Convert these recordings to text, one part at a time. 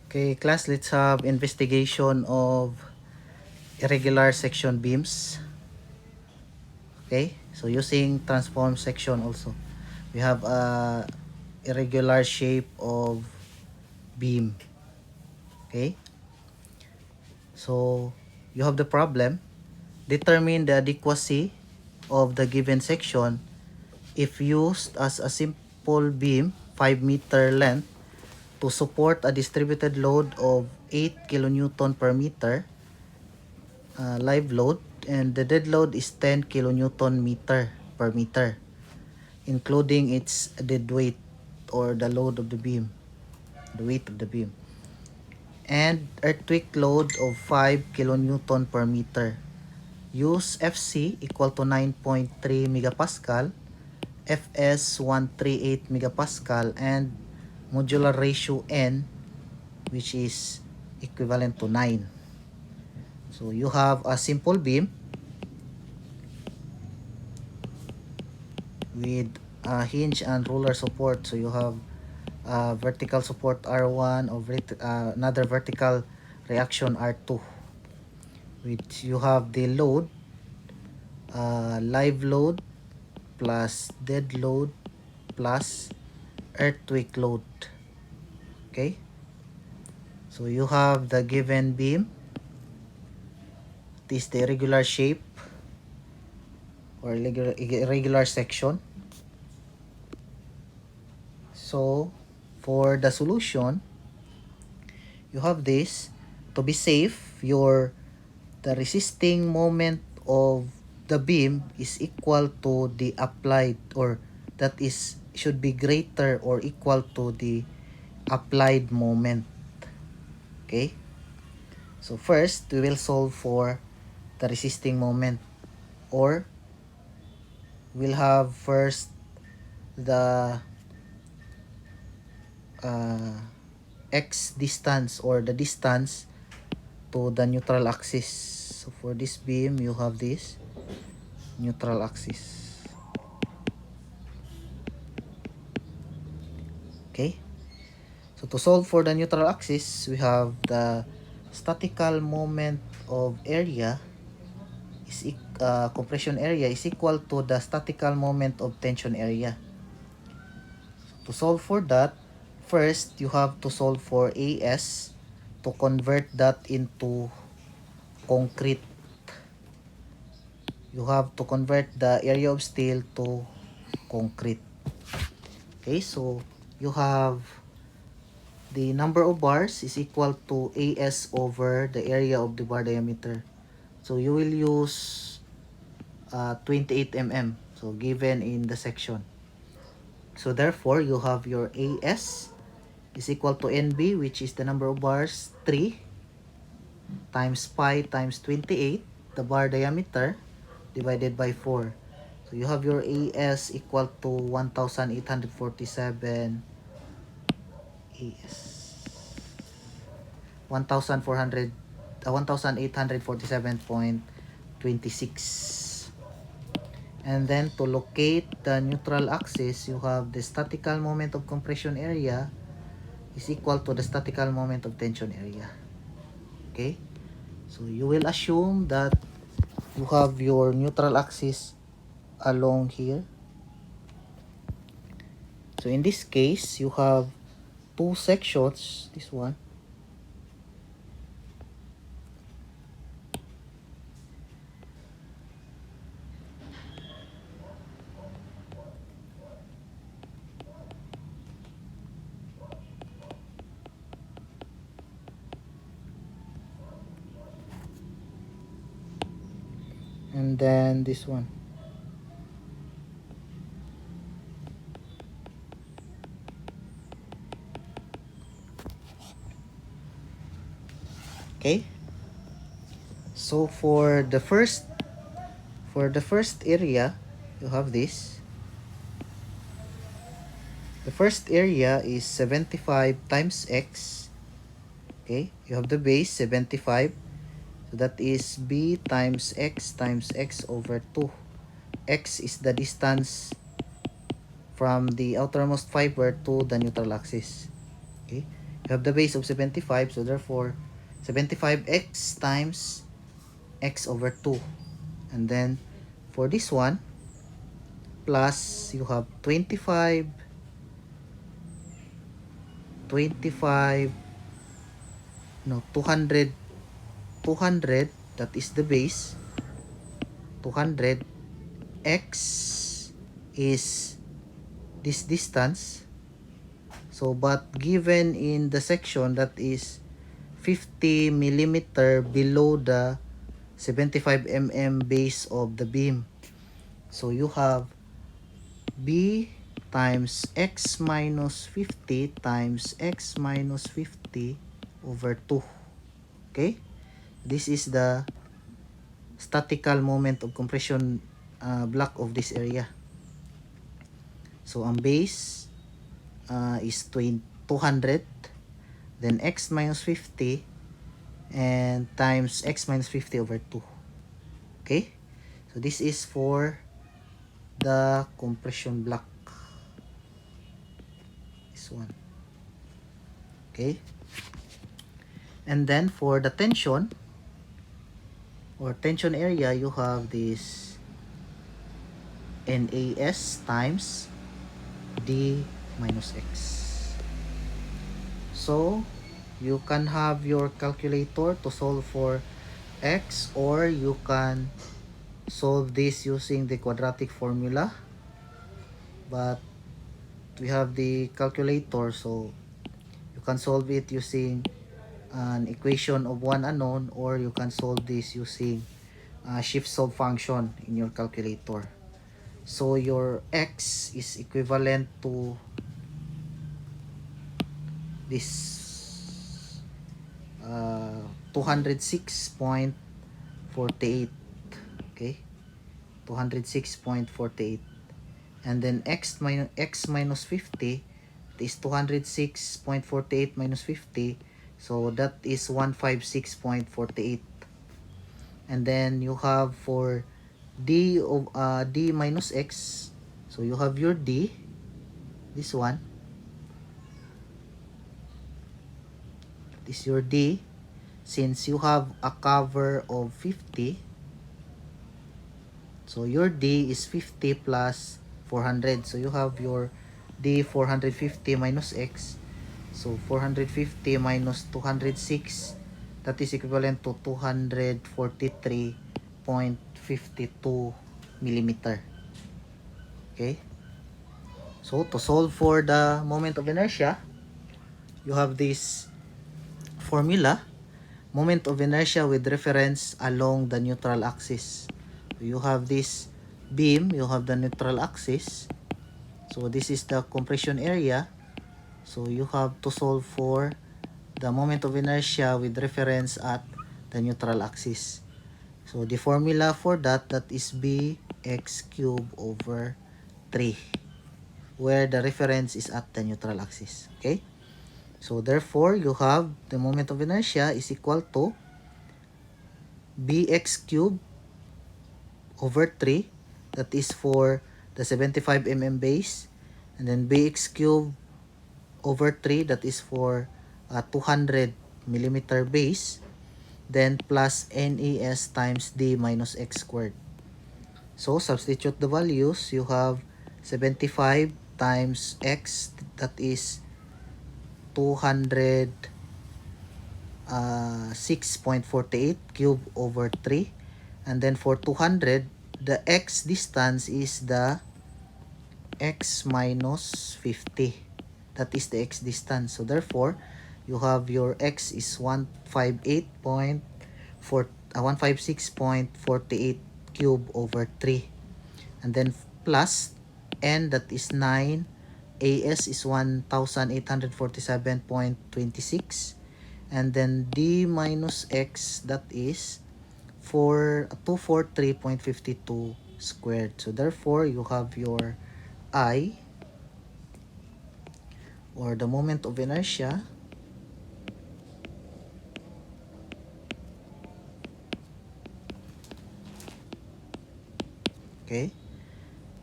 Okay, class, let's have investigation of irregular section beams. Okay, so using transform section also, we have a irregular shape of beam. Okay, so you have the problem. Determine the adequacy of the given section if used as a simple beam 5-meter length to support a distributed load of 8 kilonewton per meter live load, and the dead load is 10 kilonewton per meter, including its dead weight or the load of the beam, the weight of the beam, and earthquake load of 5 kilonewton per meter. Use FC equal to 9.3 megapascal, Fs 138 megapascal, and modular ratio N, which is equivalent to 9. So you have a simple beam with a hinge and roller support. So you have vertical support R1 or another vertical reaction R2, which you have the load, live load plus dead load plus earthquake load. Okay, so you have the given beam. This is the irregular shape or irregular section. So for the solution, you have this. To be safe, the resisting moment of the beam is equal to the applied, or that is should be greater or equal to the applied moment. Okay, so first we will solve for the resisting moment, or we'll have first the uh, x distance, or the distance to the neutral axis. So for this beam, you have this neutral axis. Okay, so to solve for the neutral axis, we have the statical moment of area is compression area is equal to the statical moment of tension area. So to solve for that, first you have to solve for AS to convert that into concrete. You have to convert the area of steel to concrete. Okay, so you have the number of bars is equal to AS over the area of the bar diameter. So you will use 28 mm, so given in the section. So therefore, you have your AS is equal to NB, which is the number of bars, 3 times pi times 28, the bar diameter, divided by 4. So you have your AS equal to 1,847 AS. 1,400 1,847.26. And then to locate the neutral axis, you have the statical moment of compression area is equal to the statical moment of tension area. Okay, so you will assume that you have your neutral axis along here. So in this case, you have two sections, this one, and then this one. Okay, so for the first area, you have this. The first area is 75 times x. Okay, you have the base 75, so that is b times x over 2. X is the distance from the outermost fiber to the neutral axis. Okay, You have the base of 75, so therefore 75x times x over 2. And then for this one, plus you have 25, 25, no, 200, 200, that is the base. 200, x is this distance. So, but given in the section that is 50 millimeter below the 75 mm base of the beam. So, you have B times x minus 50 times x minus 50 over 2. Okay? This is the statical moment of compression block of this area. So, ang base is 200, then x minus 50, and times x minus 50 over 2. Okay? So, this is for the compression block. This one. Okay? And then, for the tension, or tension area, you have this NAS times D minus X. So, you can have your calculator to solve for X, or you can solve this using the quadratic formula. But we have the calculator, so you can solve it using an equation of one unknown, or you can solve this using shift solve function in your calculator. So your x is equivalent to this 206.48. Okay, 206.48. And then x minus 50 is 206.48 minus 50, so that is 156.48. And then you have for d of d minus x, so you have your d, this one, this is your d. Since you have a cover of 50, so your d is 50 plus 400, so you have your d 450 minus x. So 450 minus 206, that is equivalent to 243.52 millimeter. Okay, so to solve for the moment of inertia, you have this formula: moment of inertia with reference along the neutral axis. So you have this beam, you have the neutral axis, so this is the compression area. So you have to solve for the moment of inertia with reference at the neutral axis. So the formula for that is bx cubed over 3, where the reference is at the neutral axis. Okay? So therefore, you have the moment of inertia is equal to bx cubed over 3, that is for the 75 mm base, and then bx cubed over 3, that is for 200 millimeter base, then plus NAS times D minus X squared. So, substitute the values. You have 75 times X, that is 206.48 cube over 3. And then for 200, the X distance is the X minus 50. That is the X distance. So, therefore, you have your X is 156.48 cube over 3. And then plus N, that is 9. AS is 1847.26. And then D minus X, that is 243.52 squared. So therefore, you have your I, or the moment of inertia, okay?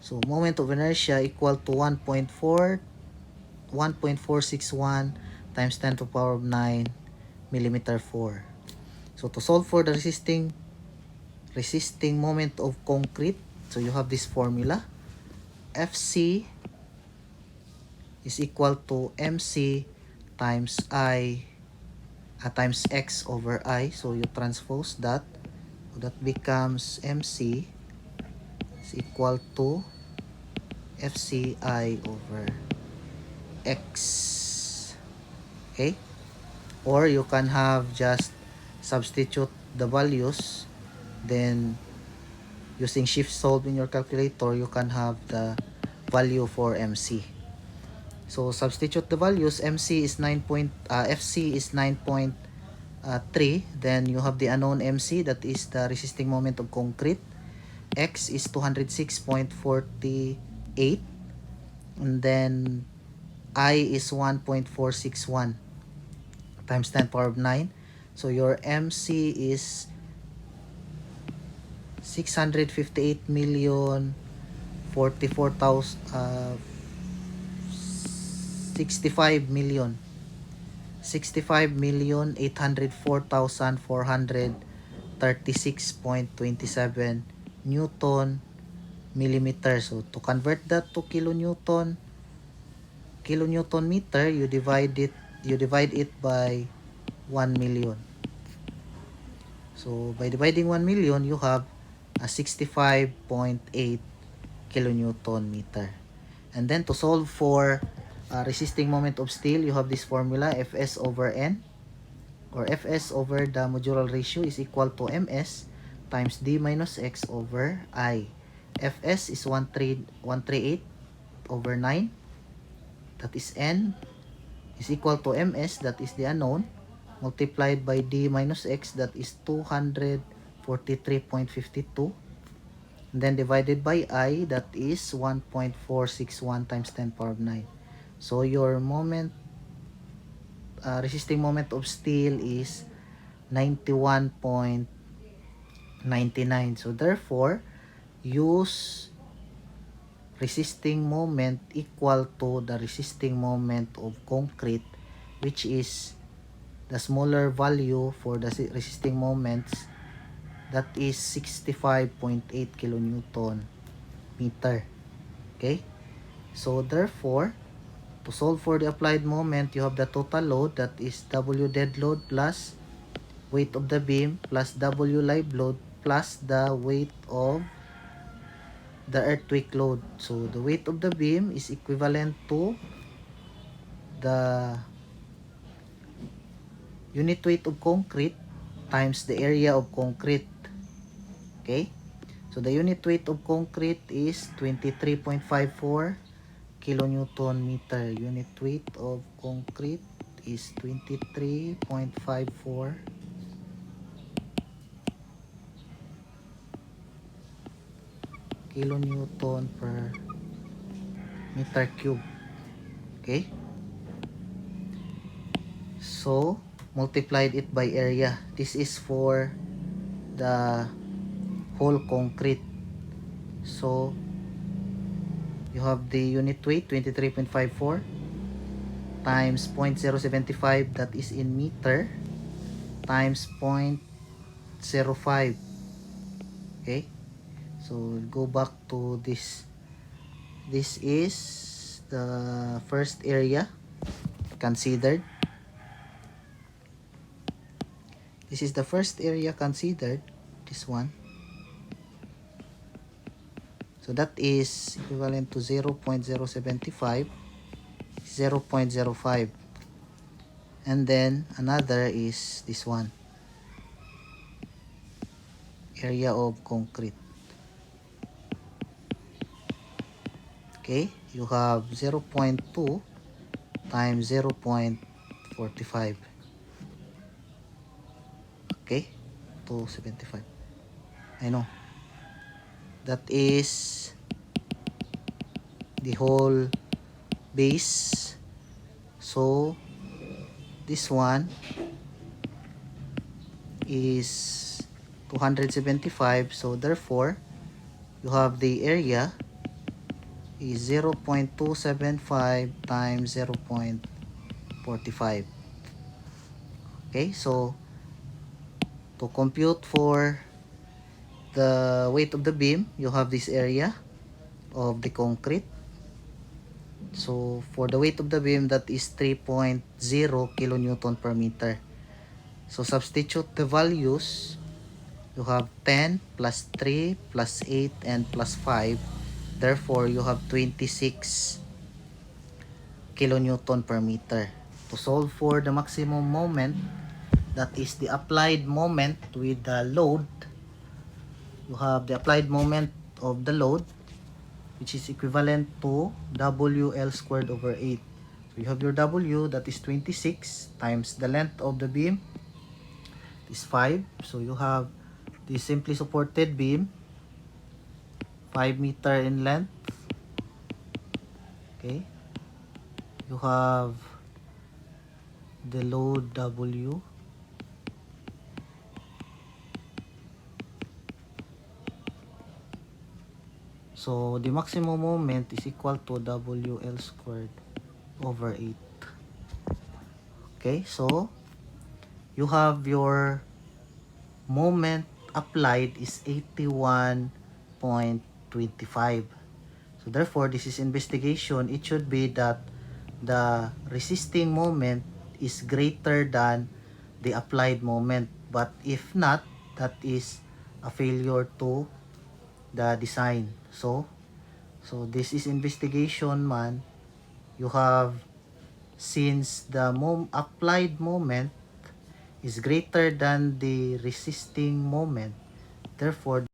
So moment of inertia equal to 1.461 times 10 to the power of 9 millimeter 4. So to solve for the resisting moment of concrete, so you have this formula. Fc is equal to mc times times x over I. So you transpose that. So that becomes mc is equal to fci over x. Okay? Or you can have just substitute the values, then using shift solve in your calculator, you can have the value for mc. So substitute the values. MC is 9 point, FC is 9.3. Then you have the unknown MC, that is the resisting moment of concrete. X is 206.48, and then I is 1.461 times 10 power of 9. So your MC is 658 million 44,000 65 million 804,436.27 Newton millimeter. So to convert that to kilonewton meter, you divide it by 1 million. So by dividing 1 million, you have a 65.8 kilonewton meter. And then to solve for resisting moment of steel, you have this formula, Fs over N, or Fs over the modular ratio is equal to Ms times D minus X over I. Fs is 138 over 9. That is N is equal to Ms, that is the unknown, multiplied by D minus X, that is 243.52. And then divided by I, that is 1.461 times 10 power of 9. So your resisting moment of steel is 91.99. So therefore, use resisting moment equal to the resisting moment of concrete, which is the smaller value for the resisting moments, that is 65.8 kilonewton meter. Okay? So therefore, to solve for the applied moment, you have the total load, that is W dead load plus weight of the beam plus W live load plus the weight of the earthquake load. So the weight of the beam is equivalent to the unit weight of concrete times the area of concrete. Okay? So the unit weight of concrete is 23.54 kilonewton meter. Unit weight of concrete is 23.54 kilonewton per meter cube. Okay? So, multiplied it by area. This is for the whole concrete. So, you have the unit weight 23.54 times 0.075, that is in meter, times 0.05. Okay? So, we'll go back to this. This is the first area considered. This is the first area considered, this one. So that is equivalent to 0.075, 0.05. And then another is this one, area of concrete. Okay, you have 0.2 times 0.45. Okay, 275. I know. That is the whole base. So this one is 275. So therefore, you have the area is 0.275 times 0.45. 45. Okay, so to compute for the weight of the beam, you have this area of the concrete. So for the weight of the beam, that is 3.0 kilonewton per meter. So substitute the values. You have 10 plus 3 plus 8 and plus 5. Therefore, you have 26 kilonewton per meter. To solve for the maximum moment, that is the applied moment with the load, you have the applied moment of the load, which is equivalent to WL squared over 8. So you have your W, that is 26, times the length of the beam is 5. So you have the simply supported beam, 5 meter in length. Okay. You have the load W. So the maximum moment is equal to WL squared over 8. Okay, so you have your moment applied is 81.25. So therefore, this is investigation. It should be that the resisting moment is greater than the applied moment. But if not, that is a failure to the design. So this is investigation man. You have, since the applied moment is greater than the resisting moment, therefore